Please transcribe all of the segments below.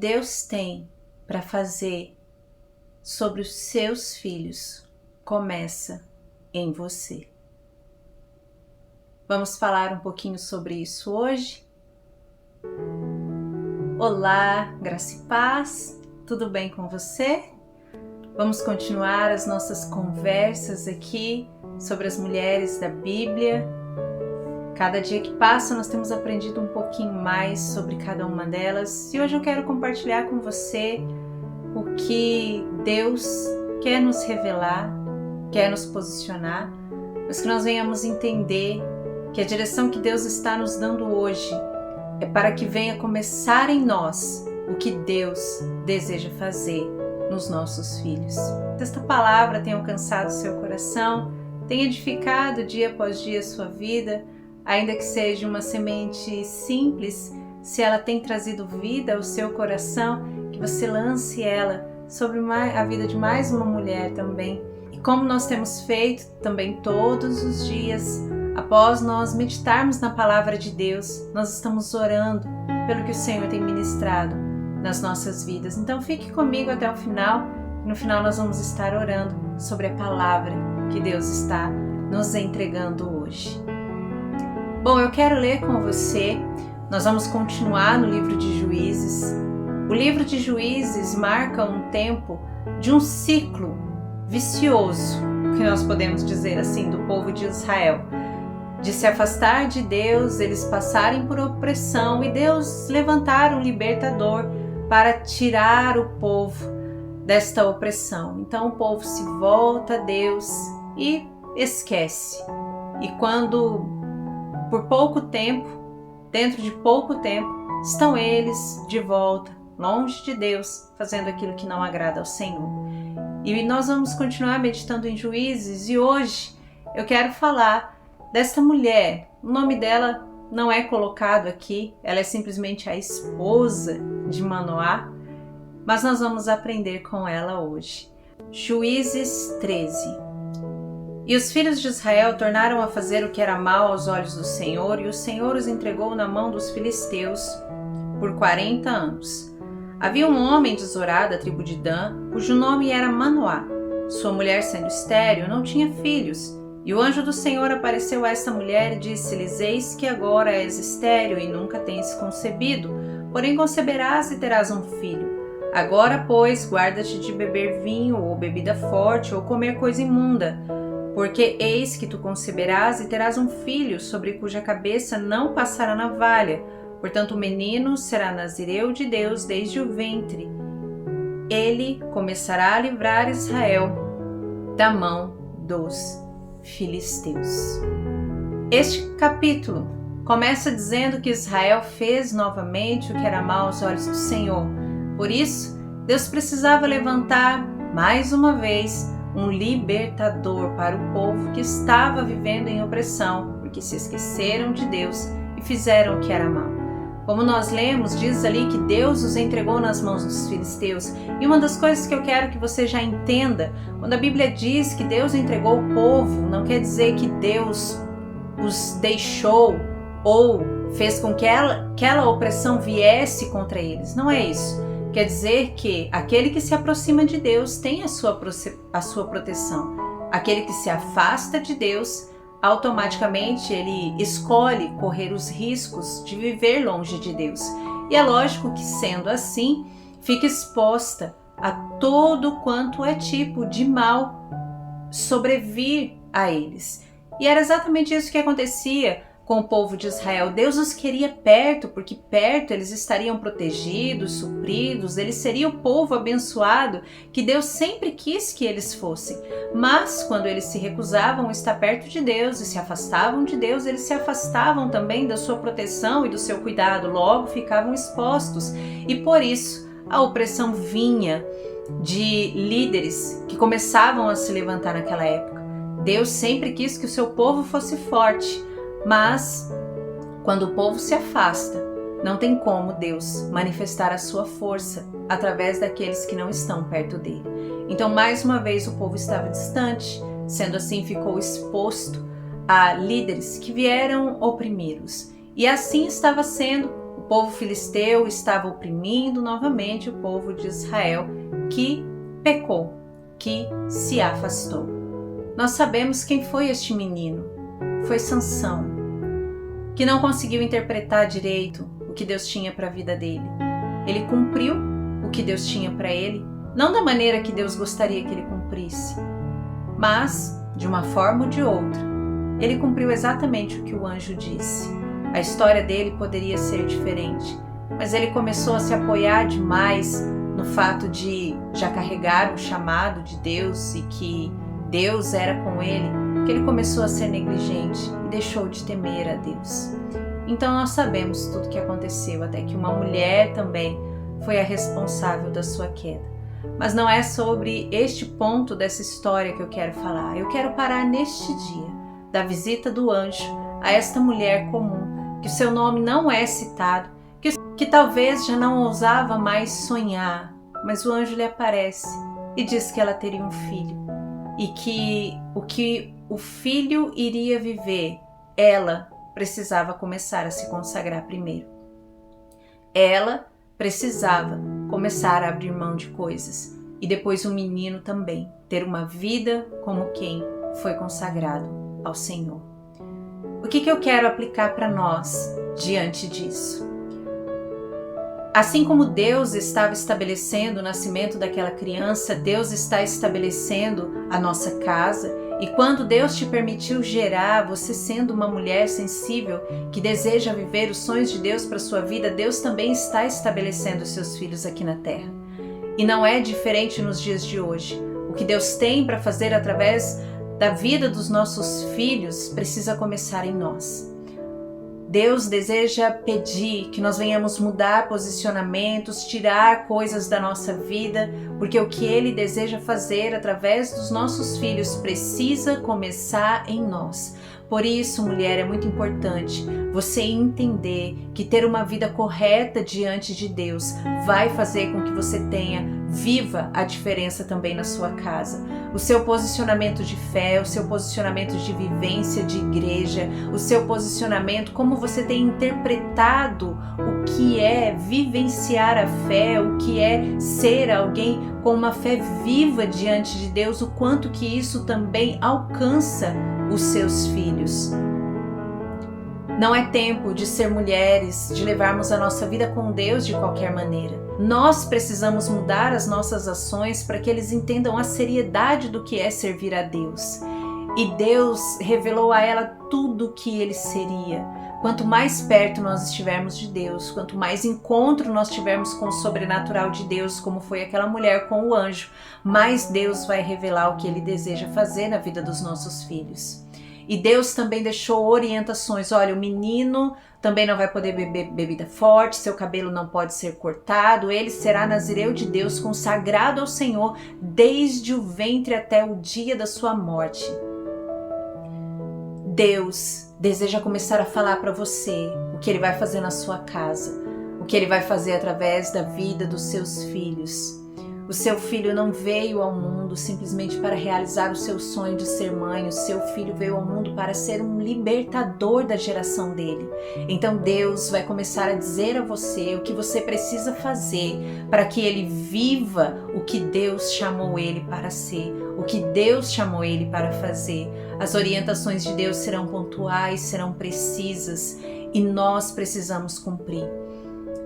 Deus tem para fazer sobre os seus filhos começa em você. Vamos falar um pouquinho sobre isso hoje? Olá, graça e paz, tudo bem com você? Vamos continuar as nossas conversas aqui sobre as mulheres da Bíblia. Cada dia que passa nós temos aprendido um pouquinho mais sobre cada uma delas e hoje eu quero compartilhar com você o que Deus quer nos revelar, quer nos posicionar, mas que nós venhamos entender que a direção que Deus está nos dando hoje é para que venha começar em nós o que Deus deseja fazer nos nossos filhos. Que esta palavra tenha alcançado seu coração, tenha edificado dia após dia a sua vida, ainda que seja uma semente simples, se ela tem trazido vida ao seu coração, que você lance ela sobre a vida de mais uma mulher também. E como nós temos feito também todos os dias, após nós meditarmos na palavra de Deus, nós estamos orando pelo que o Senhor tem ministrado nas nossas vidas. Então fique comigo até o final, e no final nós vamos estar orando sobre a palavra que Deus está nos entregando hoje. Bom, eu quero ler com você, nós vamos continuar no livro de Juízes. O livro de Juízes marca um tempo de um ciclo vicioso, que nós podemos dizer assim, do povo de Israel. De se afastar de Deus, eles passarem por opressão e Deus levantar um libertador para tirar o povo desta opressão. Então o povo se volta a Deus e esquece. E quando por pouco tempo, dentro de pouco tempo, estão eles de volta, longe de Deus, fazendo aquilo que não agrada ao Senhor. E nós vamos continuar meditando em Juízes e hoje eu quero falar desta mulher. O nome dela não é colocado aqui, ela é simplesmente a esposa de Manoá, mas nós vamos aprender com ela hoje. Juízes 13. E os filhos de Israel tornaram a fazer o que era mal aos olhos do Senhor, e o Senhor os entregou na mão dos filisteus por 40 anos. Havia um homem de Zorá, da tribo de Dan, cujo nome era Manoá. Sua mulher, sendo estéril, não tinha filhos. E o anjo do Senhor apareceu a esta mulher e disse-lhes: Eis que agora és estéril e nunca tens concebido, porém conceberás e terás um filho. Agora, pois, guarda-te de beber vinho ou bebida forte ou comer coisa imunda, porque eis que tu conceberás e terás um filho, sobre cuja cabeça não passará navalha. Portanto, o menino será nazireu de Deus desde o ventre. Ele começará a livrar Israel da mão dos filisteus. Este capítulo começa dizendo que Israel fez novamente o que era mal aos olhos do Senhor. Por isso, Deus precisava levantar mais uma vez um libertador para o povo que estava vivendo em opressão, porque se esqueceram de Deus e fizeram o que era mal. Como nós lemos, diz ali que Deus os entregou nas mãos dos filisteus. E uma das coisas que eu quero que você já entenda, quando a Bíblia diz que Deus entregou o povo, não quer dizer que Deus os deixou ou fez com que aquela opressão viesse contra eles. Não é isso. Quer dizer que aquele que se aproxima de Deus tem a sua proteção. Aquele que se afasta de Deus, automaticamente ele escolhe correr os riscos de viver longe de Deus. E é lógico que, sendo assim, fica exposta a todo quanto é tipo de mal sobrevir a eles. E era exatamente isso que acontecia com o povo de Israel. Deus os queria perto, porque perto eles estariam protegidos, supridos, eles seriam o povo abençoado que Deus sempre quis que eles fossem. Mas quando eles se recusavam a estar perto de Deus e se afastavam de Deus, eles se afastavam também da sua proteção e do seu cuidado, logo ficavam expostos. E por isso a opressão vinha de líderes que começavam a se levantar naquela época. Deus sempre quis que o seu povo fosse forte, mas quando o povo se afasta, não tem como Deus manifestar a sua força através daqueles que não estão perto dele. Então, mais uma vez, o povo estava distante, sendo assim, ficou exposto a líderes que vieram oprimí-los. E assim estava sendo povo filisteu estava oprimindo novamente o povo de Israel, que pecou, que se afastou. Nós sabemos quem foi este menino. Foi Sansão, que não conseguiu interpretar direito o que Deus tinha para a vida dele. Ele cumpriu o que Deus tinha para ele, não da maneira que Deus gostaria que ele cumprisse, mas de uma forma ou de outra. Ele cumpriu exatamente o que o anjo disse. A história dele poderia ser diferente, mas ele começou a se apoiar demais no fato de já carregar o chamado de Deus e que Deus era com ele, que ele começou a ser negligente e deixou de temer a Deus. Então nós sabemos tudo o que aconteceu, até que uma mulher também foi a responsável da sua queda. Mas não é sobre este ponto dessa história que eu quero falar. Eu quero parar neste dia da visita do anjo a esta mulher comum, que o seu nome não é citado, que talvez já não ousava mais sonhar, mas o anjo lhe aparece e diz que ela teria um filho e que o filho iria viver, ela precisava começar a se consagrar primeiro. Ela precisava começar a abrir mão de coisas e depois o menino também ter uma vida como quem foi consagrado ao Senhor. O que eu quero aplicar para nós diante disso? Assim como Deus estava estabelecendo o nascimento daquela criança, Deus está estabelecendo a nossa casa. E quando Deus te permitiu gerar, você sendo uma mulher sensível que deseja viver os sonhos de Deus para sua vida, Deus também está estabelecendo os seus filhos aqui na terra. E não é diferente nos dias de hoje. O que Deus tem para fazer através da vida dos nossos filhos precisa começar em nós. Deus deseja pedir que nós venhamos mudar posicionamentos, tirar coisas da nossa vida, porque o que Ele deseja fazer através dos nossos filhos precisa começar em nós. Por isso, mulher, é muito importante você entender que ter uma vida correta diante de Deus vai fazer com que você viva a diferença também na sua casa. O seu posicionamento de fé, o seu posicionamento de vivência de igreja, o seu posicionamento, como você tem interpretado o que é vivenciar a fé, o que é ser alguém com uma fé viva diante de Deus, o quanto que isso também alcança os seus filhos. Não é tempo de ser mulheres, de levarmos a nossa vida com Deus de qualquer maneira. Nós precisamos mudar as nossas ações para que eles entendam a seriedade do que é servir a Deus. E Deus revelou a ela tudo o que ele seria. Quanto mais perto nós estivermos de Deus, quanto mais encontro nós tivermos com o sobrenatural de Deus, como foi aquela mulher com o anjo, mais Deus vai revelar o que Ele deseja fazer na vida dos nossos filhos. E Deus também deixou orientações. Olha, o menino também não vai poder beber bebida forte, seu cabelo não pode ser cortado, ele será nazireu de Deus, consagrado ao Senhor desde o ventre até o dia da sua morte. Deus deseja começar a falar para você o que Ele vai fazer na sua casa, o que Ele vai fazer através da vida dos seus filhos. O seu filho não veio ao mundo simplesmente para realizar o seu sonho de ser mãe. O seu filho veio ao mundo para ser um libertador da geração dele. Então Deus vai começar a dizer a você o que você precisa fazer para que ele viva o que Deus chamou ele para ser, o que Deus chamou ele para fazer. As orientações de Deus serão pontuais, serão precisas e nós precisamos cumprir.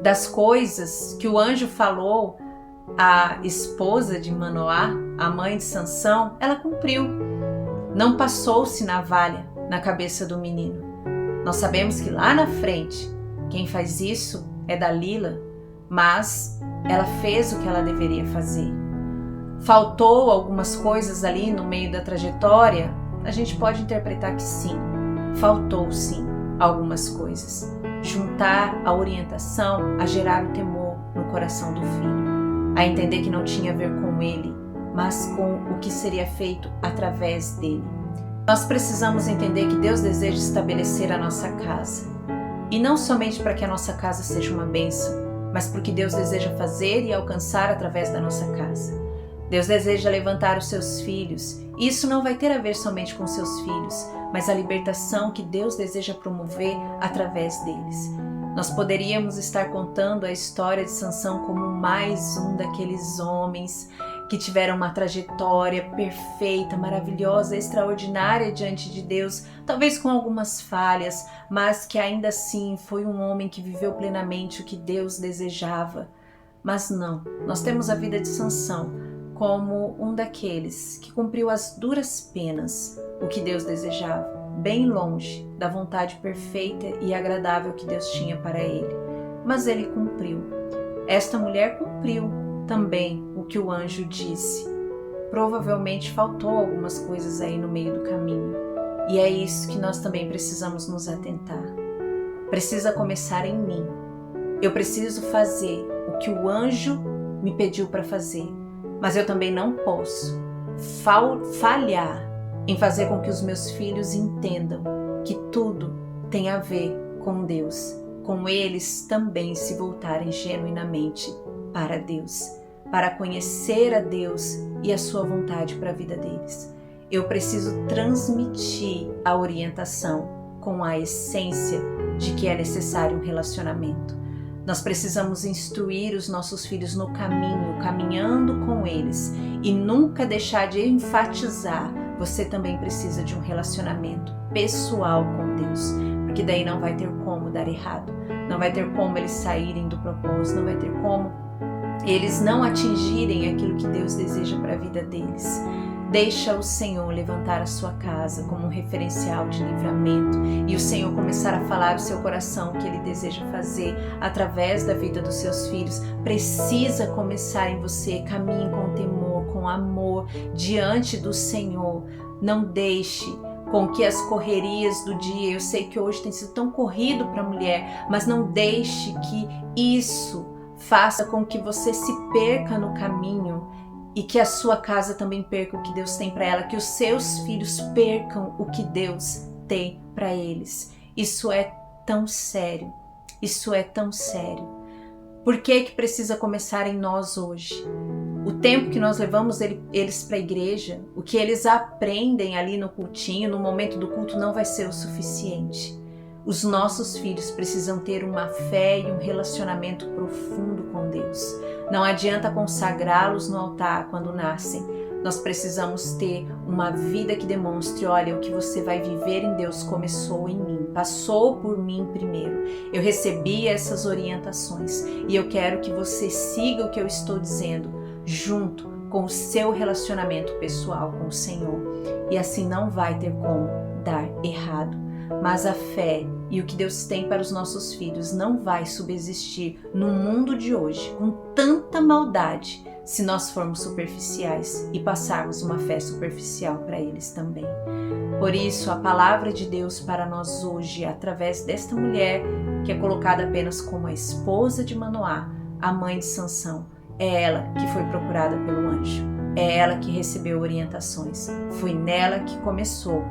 Das coisas que o anjo falou, a esposa de Manoá, a mãe de Sansão, ela cumpriu. Não passou-se navalha na cabeça do menino. Nós sabemos que lá na frente, quem faz isso é Dalila, mas ela fez o que ela deveria fazer. Faltou algumas coisas ali no meio da trajetória? A gente pode interpretar que sim, faltou sim algumas coisas. Juntar a orientação a gerar o temor no coração do filho. A entender que não tinha a ver com ele, mas com o que seria feito através dele. Nós precisamos entender que Deus deseja estabelecer a nossa casa. E não somente para que a nossa casa seja uma bênção, mas porque Deus deseja fazer e alcançar através da nossa casa. Deus deseja levantar os seus filhos. E isso não vai ter a ver somente com seus filhos, mas a libertação que Deus deseja promover através deles. Nós poderíamos estar contando a história de Sansão como mais um daqueles homens que tiveram uma trajetória perfeita, maravilhosa, extraordinária diante de Deus, talvez com algumas falhas, mas que ainda assim foi um homem que viveu plenamente o que Deus desejava. Mas não, nós temos a vida de Sansão como um daqueles que cumpriu as duras penas o que Deus desejava, bem longe da vontade perfeita e agradável que Deus tinha para ele. Mas ele cumpriu. Esta mulher cumpriu também o que o anjo disse. Provavelmente faltou algumas coisas aí no meio do caminho. E é isso que nós também precisamos nos atentar. Precisa começar em mim. Eu preciso fazer o que o anjo me pediu para fazer. Mas eu também não posso falhar em fazer com que os meus filhos entendam que tudo tem a ver com Deus, com eles também se voltarem genuinamente para Deus, para conhecer a Deus e a sua vontade para a vida deles. Eu preciso transmitir a orientação com a essência de que é necessário um relacionamento. Nós precisamos instruir os nossos filhos no caminho, caminhando com eles, e nunca deixar de enfatizar: você também precisa de um relacionamento pessoal com Deus, porque daí não vai ter como dar errado, não vai ter como eles saírem do propósito, não vai ter como eles não atingirem aquilo que Deus deseja para a vida deles. Deixa o Senhor levantar a sua casa como um referencial de livramento e o Senhor começar a falar o seu coração o que Ele deseja fazer através da vida dos seus filhos. Precisa começar em você. Caminhe com temor, com amor diante do Senhor. Não deixe com que as correrias do dia, eu sei que hoje tem sido tão corrido para a mulher, mas não deixe que isso faça com que você se perca no caminho e que a sua casa também perca o que Deus tem para ela, que os seus filhos percam o que Deus tem para eles. Isso é tão sério, isso é tão sério. Por que precisa começar em nós hoje? O tempo que nós levamos eles para a igreja, o que eles aprendem ali no cultinho, no momento do culto, não vai ser o suficiente. Os nossos filhos precisam ter uma fé e um relacionamento profundo com Deus. Não adianta consagrá-los no altar quando nascem. Nós precisamos ter uma vida que demonstre: olha, o que você vai viver em Deus começou em mim, passou por mim primeiro. Eu recebi essas orientações e eu quero que você siga o que eu estou dizendo, junto com o seu relacionamento pessoal com o Senhor. E assim não vai ter como dar errado. Mas a fé e o que Deus tem para os nossos filhos não vai subsistir no mundo de hoje com tanta maldade se nós formos superficiais e passarmos uma fé superficial para eles também. Por isso, a palavra de Deus para nós hoje, através desta mulher que é colocada apenas como a esposa de Manoá, a mãe de Sansão, é ela que foi procurada pelo anjo, é ela que recebeu orientações, foi nela que começou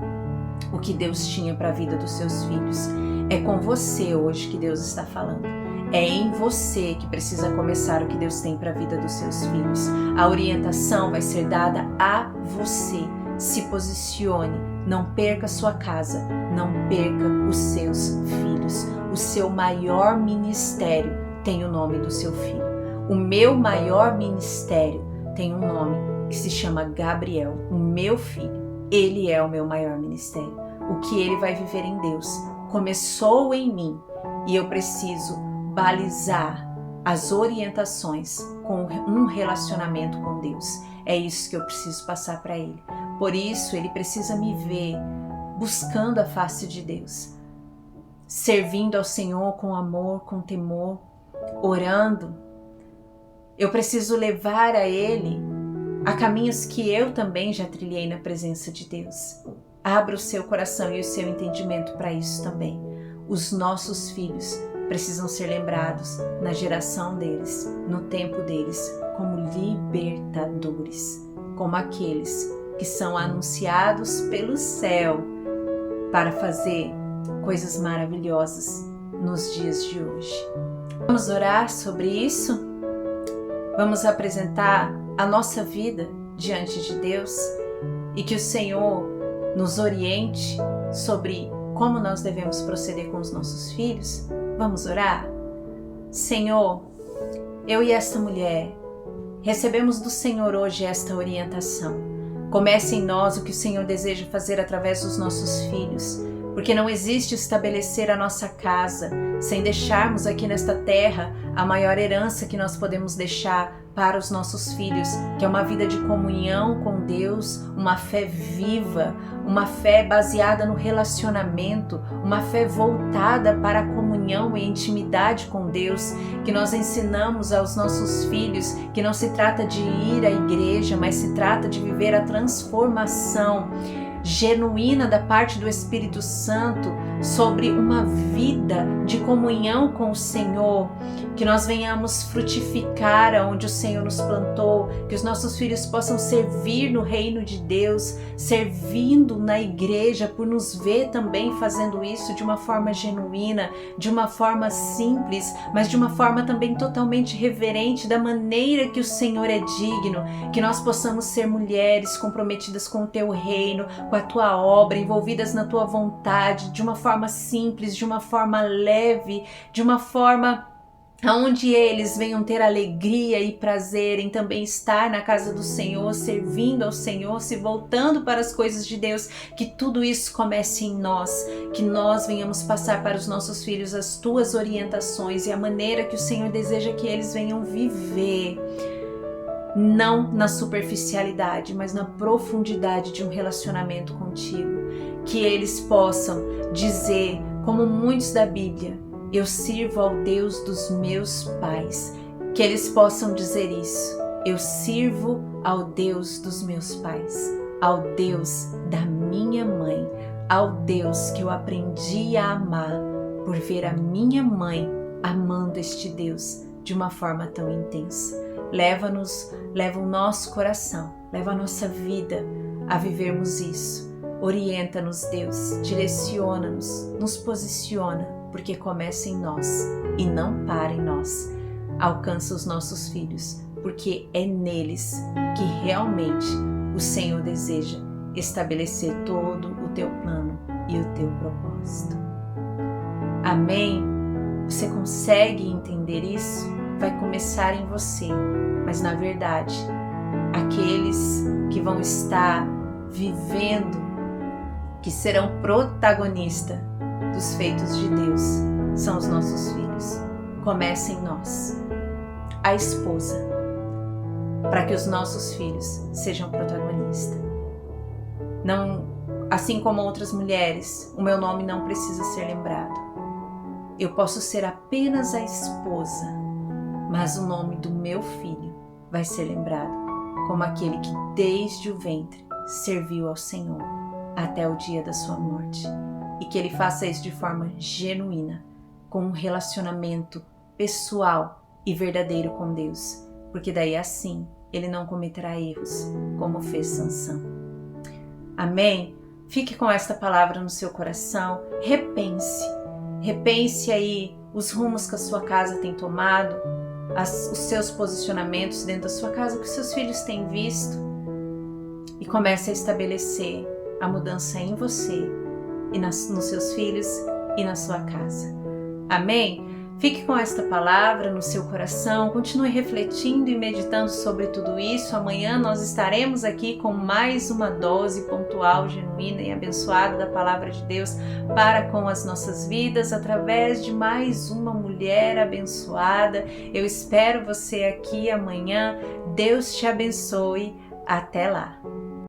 o que Deus tinha para a vida dos seus filhos. É com você hoje que Deus está falando. É em você que precisa começar o que Deus tem para a vida dos seus filhos. A orientação vai ser dada a você. Se posicione, não perca sua casa, não perca os seus filhos. O seu maior ministério tem o nome do seu filho. O meu maior ministério tem um nome que se chama Gabriel, o meu filho. Ele é o meu maior ministério. O que ele vai viver em Deus começou em mim e eu preciso balizar as orientações com um relacionamento com Deus. É isso que eu preciso passar para ele. Por isso, ele precisa me ver buscando a face de Deus, servindo ao Senhor com amor, com temor, orando. Eu preciso levar a ele a caminhos que eu também já trilhei na presença de Deus. Abra o seu coração e o seu entendimento para isso também. Os nossos filhos precisam ser lembrados na geração deles, no tempo deles, como libertadores, como aqueles que são anunciados pelo céu para fazer coisas maravilhosas nos dias de hoje. Vamos orar sobre isso? Vamos apresentar a nossa vida diante de Deus e que o Senhor nos oriente sobre como nós devemos proceder com os nossos filhos? Vamos orar? Senhor, eu e esta mulher recebemos do Senhor hoje esta orientação. Comece em nós o que o Senhor deseja fazer através dos nossos filhos, porque não existe estabelecer a nossa casa sem deixarmos aqui nesta terra a maior herança que nós podemos deixar para os nossos filhos, que é uma vida de comunhão com Deus, uma fé viva, uma fé baseada no relacionamento, uma fé voltada para a comunhão e intimidade com Deus, que nós ensinamos aos nossos filhos que não se trata de ir à igreja, mas se trata de viver a transformação genuína da parte do Espírito Santo sobre uma vida de comunhão com o Senhor, que nós venhamos frutificar aonde o Senhor nos plantou, que os nossos filhos possam servir no reino de Deus, servindo na igreja, por nos ver também fazendo isso de uma forma genuína, de uma forma simples, mas de uma forma também totalmente reverente, da maneira que o Senhor é digno, que nós possamos ser mulheres comprometidas com o teu reino, com a tua obra, envolvidas na tua vontade, de uma forma simples, de uma forma leve, de uma forma onde eles venham ter alegria e prazer em também estar na casa do Senhor, servindo ao Senhor, se voltando para as coisas de Deus, que tudo isso comece em nós, que nós venhamos passar para os nossos filhos as tuas orientações e a maneira que o Senhor deseja que eles venham viver. Não na superficialidade, mas na profundidade de um relacionamento contigo. Que eles possam dizer, como muitos da Bíblia, eu sirvo ao Deus dos meus pais. Que eles possam dizer isso, eu sirvo ao Deus dos meus pais, ao Deus da minha mãe, ao Deus que eu aprendi a amar por ver a minha mãe amando este Deus de uma forma tão intensa. Leva o nosso coração, leva a nossa vida a vivermos isso. Orienta-nos, Deus, direciona-nos, nos posiciona, porque começa em nós e não para em nós. Alcança os nossos filhos, porque é neles que realmente o Senhor deseja estabelecer todo o teu plano e o teu propósito. Amém? Você consegue entender isso? Vai começar em você, mas na verdade, aqueles que vão estar vivendo, que serão protagonistas dos feitos de Deus, são os nossos filhos. Começa em nós, a esposa, para que os nossos filhos sejam protagonistas. Não, assim como outras mulheres, o meu nome não precisa ser lembrado. Eu posso ser apenas a esposa, mas o nome do meu filho vai ser lembrado como aquele que desde o ventre serviu ao Senhor até o dia da sua morte, e que ele faça isso de forma genuína, com um relacionamento pessoal e verdadeiro com Deus, porque daí assim ele não cometerá erros como fez Sansão. Amém? Fique com esta palavra no seu coração, repense aí os rumos que a sua casa tem tomado, os seus posicionamentos dentro da sua casa, o que seus filhos têm visto, e comece a estabelecer a mudança em você e nos seus filhos e na sua casa. Amém? Fique com esta palavra no seu coração, continue refletindo e meditando sobre tudo isso. Amanhã nós estaremos aqui com mais uma dose pontual, genuína e abençoada da palavra de Deus para com as nossas vidas, através de mais uma mulher abençoada. Eu espero você aqui amanhã. Deus te abençoe. Até lá!